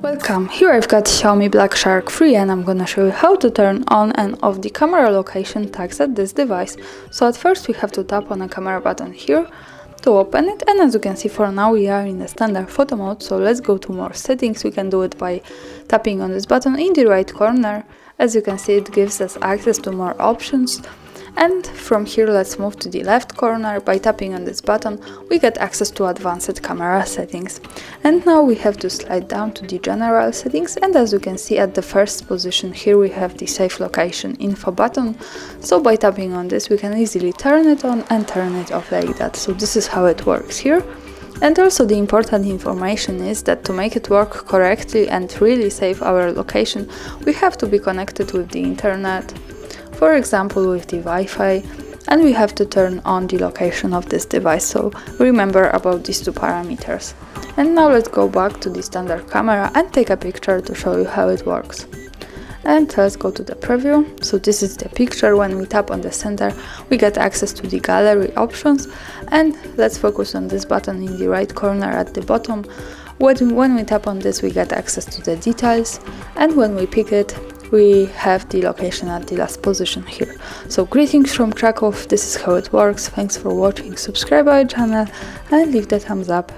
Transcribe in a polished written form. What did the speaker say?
Welcome, here I've got XIAOMI Black Shark 3 and I'm gonna show you how to turn on and off the camera location tags at this device. So at first we have to tap on a camera button here to open it, and as you can see, for now we are in the standard photo mode, so let's go to more settings. We can do it by tapping on this button in the right corner. As you can see, it gives us access to more options. And from here, let's move to the left corner. By tapping on this button, we get access to advanced camera settings. And now we have to slide down to the general settings, and as you can see, at the first position here we have the Safe Location Info button. So by tapping on this, we can easily turn it on and turn it off like that. So this is how it works here. And also the important information is that to make it work correctly and really save our location, we have to be connected with the internet, for example with the Wi-Fi, and we have to turn on the location of this device, so remember about these two parameters. And now let's go back to the standard camera and take a picture to show you how it works. And let's go to the preview. So this is the picture. When we tap on the center, we get access to the gallery options, and let's focus on this button in the right corner at the bottom. When we tap on this, we get access to the details, and when we pick it, we have the location at the last position here. So greetings from Krakow, this is how it works. Thanks for watching, subscribe our channel and leave the thumbs up.